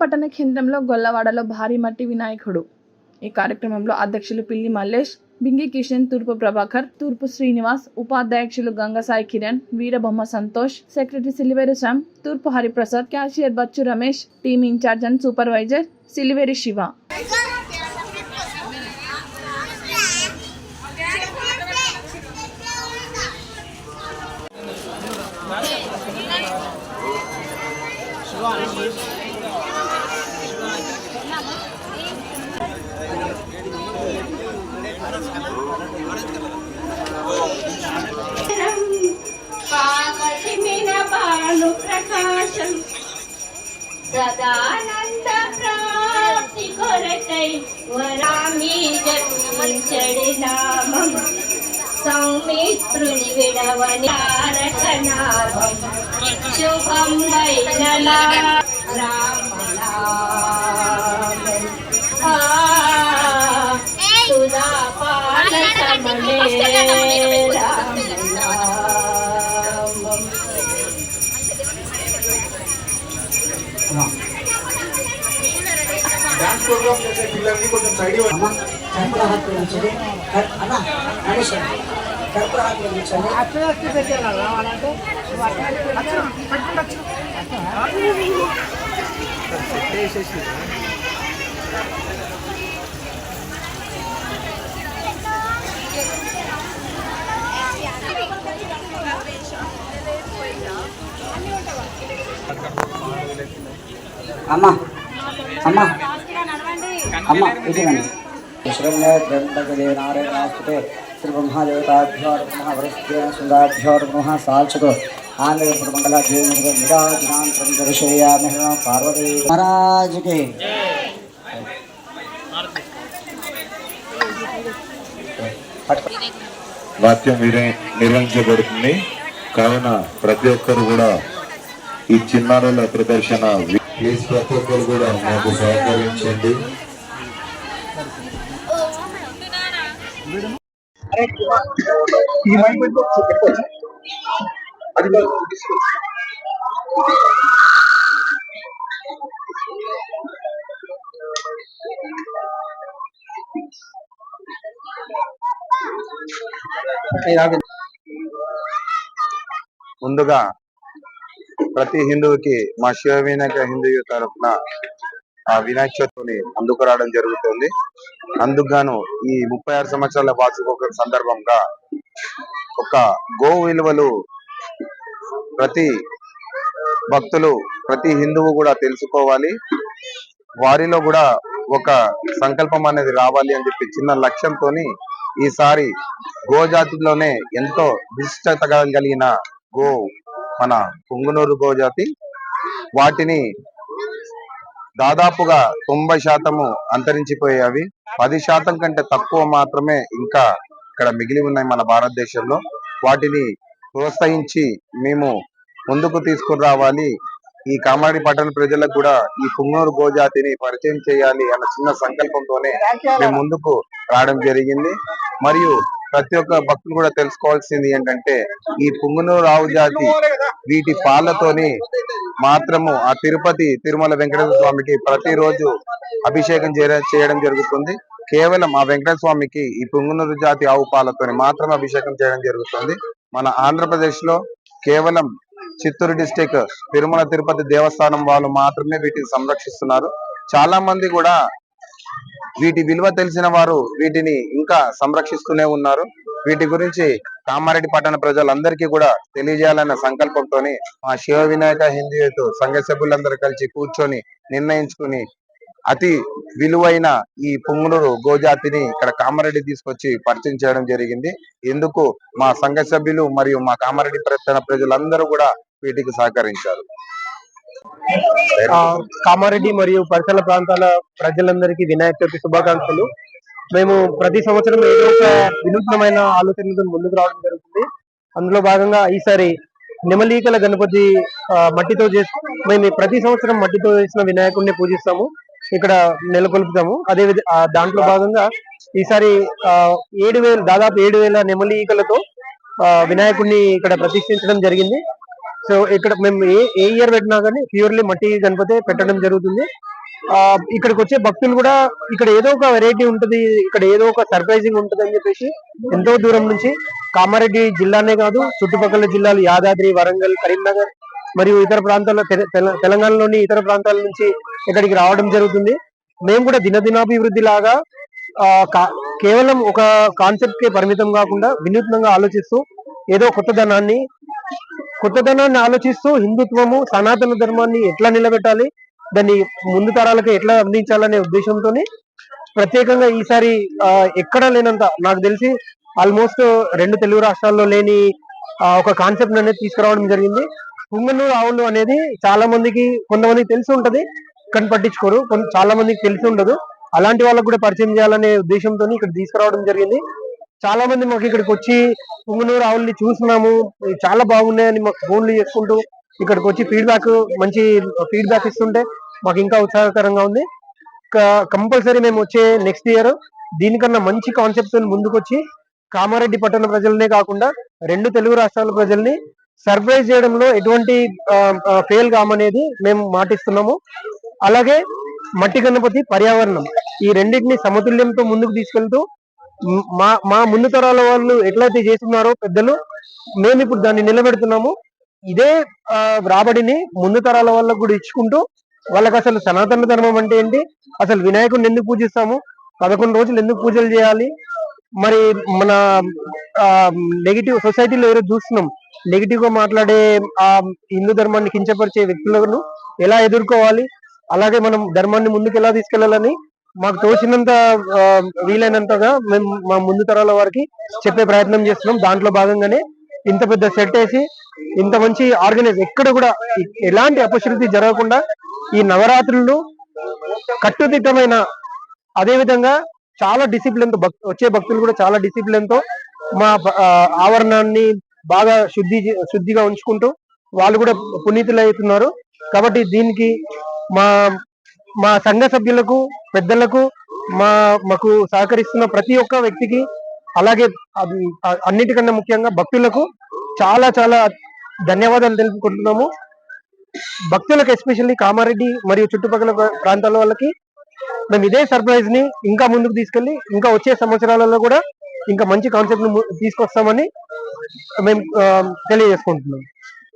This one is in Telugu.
పట్టణ కేంద్రంలో గొల్లవాడలో భారీ మట్టి వినాయకుడు. ఈ కార్యక్రమంలో అధ్యక్షులు పిల్లి మల్లేష్, బింగి కిషన్, తూర్పు ప్రభాకర్, తూర్పు శ్రీనివాస్, ఉపాధ్యక్షులు Gangasai Kiran, Veerabomma Santosh, secretary Siliveru Shyam, Thurpu Hariprasad, cashier Bachchu Ramesh, team in-charge and supervisor Siliveri Shiva. ప్రకాశం సదానంద ప్రాప్తి కొరకై వరామి జన్మించడి నామం సౌమిత్రుని విడవని తారకనామం శుభం వైనలా రామనామం సుధా పాల సమలే డాన్స్ ప్రోగ్రామ్ చేసే పిల్లల్ని కొంచెం సైడ్ ఇవ్వండి. అమ్మా అమ్మా అమ్మా ఇటునండి నారాయణాస్తే శ్రీ బ్రహ్మదేవతాభ్యో బ్రహ్మ వరిష్ఠేన సుందాభ్యో బ్రహ్మ సాల్చతో ఆంధ్రమంగళ నిరాజనాంతరం దర్శయామి పార్వతీ మహారాజుకి. నాట్యం నిర్వహించబడుతుంది కావున ప్రతి ఒక్కరు కూడా ఈ చిన్నారుల ప్రదర్శన ప్లీజ్ ప్రతి ఒక్కరు కూడా మాకు సహకరించండి. ముందుగా ప్రతి హిందువుకి మా శివ వినాయక హిందూ తరఫున ఆ వినాయక చవితిని ముందుకు రావడం జరుగుతుంది. అందుకుగాను ఈ 36 సంవత్సరాల వార్షికోత్సవం సందర్భంగా ఒక గో విలువలు ప్రతి భక్తులు ప్రతి హిందువు కూడా తెలుసుకోవాలి, వారిలో కూడా ఒక సంకల్పం అనేది రావాలి అని చెప్పి చిన్న లక్ష్యంతో ఈసారి గోజాతిలోనే ఎంతో విశిష్టత కలిగిన గో మన పుంగునూరు గోజాతి, వాటిని దాదాపుగా 90% అంతరించిపోయేవి. 10% కంటే తక్కువ మాత్రమే ఇంకా ఇక్కడ మిగిలి ఉన్నాయి మన భారతదేశంలో. వాటిని ప్రోత్సహించి మేము ముందుకు తీసుకుని రావాలి, ఈ కామారెడ్డి పట్టణ ప్రజలకు కూడా ఈ పుంగనూరు గోజాతిని పరిచయం చేయాలి అన్న చిన్న సంకల్పంతోనే మేము ముందుకు రావడం జరిగింది. మరియు ప్రతి ఒక్క భక్తులు కూడా తెలుసుకోవాల్సింది ఏంటంటే ఈ పుంగనూరు ఆవు జాతి వీటి పాలతోని మాత్రము ఆ తిరుపతి తిరుమల వెంకటేశ్వర స్వామికి ప్రతిరోజు అభిషేకం చేయడం జరుగుతుంది. కేవలం ఆ వెంకటేశ్వర స్వామికి ఈ పుంగనూరు జాతి ఆవు పాలతోని మాత్రమే అభిషేకం చేయడం జరుగుతుంది. మన ఆంధ్రప్రదేశ్ లో కేవలం చిత్తూరు డిస్టిక్ తిరుమల తిరుపతి దేవస్థానం వాళ్ళు మాత్రమే వీటిని సంరక్షిస్తున్నారు. చాలా మంది కూడా వీటి విలువ తెలిసిన వారు వీటిని ఇంకా సంరక్షిస్తూనే ఉన్నారు. వీటి గురించి కామారెడ్డి పట్టణ ప్రజలందరికీ కూడా తెలియజేయాలన్న సంకల్పంతో మా శివ వినాయక హిందూ సంఘ సభ్యులందరూ కలిసి కూర్చొని నిర్ణయించుకుని అతి విలువైన ఈ పుంగనూరు గోజాతిని ఇక్కడ కామారెడ్డి తీసుకొచ్చి పరిచయం చేయడం జరిగింది. ఇందుకు మా సంఘ సభ్యులు మరియు మా కామారెడ్డి పట్టణ ప్రజలందరూ కూడా వీటికి సహకరించారు. కామారెడ్డి మరియు పరిసర ప్రాంతాల ప్రజలందరికీ వినాయక చవితి శుభాకాంక్షలు. మేము ప్రతి సంవత్సరం ఏదో ఒక వినూత్నమైన ఆలోచనలతో ముందుకు రావడం జరుగుతుంది. అందులో భాగంగా ఈసారి నెమలీకల గణపతి మట్టితో మేము ప్రతి సంవత్సరం మట్టితో చేసిన వినాయకుడిని పూజిస్తాము, ఇక్కడ నెలకొల్పుతాము. అదే దాంట్లో భాగంగా ఈసారి దాదాపు 7,000 నెమలీకలతో వినాయకుడిని ఇక్కడ ప్రతిష్ఠించడం జరిగింది. సో ఇక్కడ మేము ఏ ఇయర్ పెట్టినా కానీ ప్యూర్లీ మట్టి గణపతి పెట్టడం జరుగుతుంది. ఇక్కడికి వచ్చే భక్తులు కూడా ఇక్కడ ఏదో ఒక వెరైటీ ఉంటది, ఇక్కడ ఏదో ఒక సర్ప్రైజింగ్ ఉంటది అని చెప్పేసి ఎంతో దూరం నుంచి కామారెడ్డి జిల్లానే కాదు చుట్టుపక్కల జిల్లాలు యాదాద్రి, వరంగల్, కరీంనగర్ మరియు ఇతర ప్రాంతాల్లో తెలంగాణలోని ఇతర ప్రాంతాల నుంచి ఇక్కడికి రావడం జరుగుతుంది. మేము కూడా దినదినాభివృద్ధి లాగా కేవలం ఒక కాన్సెప్ట్ కే పరిమితం కాకుండా వినూత్నంగా ఆలోచిస్తూ ఏదో కొత్తదనాన్ని ఆలోచిస్తూ హిందుత్వము సనాతన ధర్మాన్ని ఎట్లా నిలబెట్టాలి, దాన్ని ముందు తరాలకు ఎట్లా అందించాలనే ఉద్దేశంతో ప్రత్యేకంగా ఈసారి ఎక్కడా లేనంత నాకు తెలిసి ఆల్మోస్ట్ 2 తెలుగు రాష్ట్రాల్లో లేని ఒక కాన్సెప్ట్ అనేది తీసుకురావడం జరిగింది. పుంగనూరు ఆవులు అనేది చాలా మందికి కొంతమందికి తెలిసి ఉంటది కానీ పట్టించుకోరు, చాలా మందికి తెలిసి ఉండదు. అలాంటి వాళ్ళకు కూడా పరిచయం చేయాలనే ఉద్దేశంతో ఇక్కడ తీసుకురావడం జరిగింది. చాలా మంది మాకు ఇక్కడికి వచ్చి పుంగనూరు ఆవుల్ని చూస్తున్నాము, చాలా బాగున్నాయని మాకు ఫోన్లు చేసుకుంటూ ఇక్కడికి వచ్చి మంచి ఫీడ్బ్యాక్ ఇస్తుంటే మాకు ఇంకా ఉత్సాహకరంగా ఉంది. కంపల్సరీ మేము వచ్చే నెక్స్ట్ ఇయర్ దీనికన్నా మంచి కాన్సెప్ట్ ముందుకొచ్చి కామారెడ్డి పట్టణ ప్రజలనే కాకుండా 2 తెలుగు రాష్ట్రాల ప్రజల్ని సర్ప్రైజ్ చేయడంలో ఎటువంటి ఫెయిల్ కామనేది మేము మాటిస్తున్నాము. అలాగే మట్టి గణపతి, పర్యావరణం ఈ రెండింటిని సమతుల్యంతో ముందుకు తీసుకెళ్తూ మా ముందు తరాల వాళ్ళు ఎట్లయితే చేస్తున్నారో పెద్దలు, మేము ఇప్పుడు దాన్ని నిలబెడుతున్నాము. ఇదే రాబడిని ముందు తరాల వాళ్ళకు కూడా ఇచ్చుకుంటూ వాళ్ళకి అసలు సనాతన ధర్మం అంటే ఏంటి, అసలు వినాయకుడిని ఎందుకు పూజిస్తాము, 11 రోజులు ఎందుకు పూజలు చేయాలి, మరి మన నెగిటివ్ సొసైటీలో ఈరోజు చూస్తున్నాం నెగిటివ్ గా మాట్లాడే హిందూ ధర్మాన్ని కించపరిచే వ్యక్తులను ఎలా ఎదుర్కోవాలి, అలాగే మనం ధర్మాన్ని ముందుకు ఎలా తీసుకెళ్లాలని మాకు తోచినంత వీలైనంతగా మేము మా ముందు తరాల వారికి చెప్పే ప్రయత్నం చేస్తున్నాం. దాంట్లో భాగంగానే ఇంత పెద్ద సెట్ వేసి ఇంత మంచి ఆర్గనైజ్ ఎక్కడ కూడా ఎలాంటి అపశృతి జరగకుండా ఈ నవరాత్రులు కట్టుదిట్టమైన, అదే విధంగా చాలా డిసిప్లిన్ తో వచ్చే భక్తులు కూడా చాలా డిసిప్లిన్ తో మా ఆవరణాన్ని బాగా శుద్ధిగా ఉంచుకుంటూ వాళ్ళు కూడా పునీతులు అవుతున్నారు. కాబట్టి దీనికి మా సంఘ సభ్యులకు, పెద్దలకు, మాకు సహకరిస్తున్న ప్రతి ఒక్క వ్యక్తికి, అలాగే అన్నిటికన్నా ముఖ్యంగా భక్తులకు చాలా చాలా ధన్యవాదాలు తెలుపుకుంటున్నాము. భక్తులకు ఎస్పెషల్లీ కామారెడ్డి మరియు చుట్టుపక్కల ప్రాంతాల వాళ్ళకి మేము ఇదే సర్ప్రైజ్ ని ఇంకా ముందుకు తీసుకెళ్లి ఇంకా వచ్చే సంవత్సరాలలో కూడా ఇంకా మంచి కాన్సెప్ట్ ను తీసుకొస్తామని మేము తెలియజేసుకుంటున్నాం.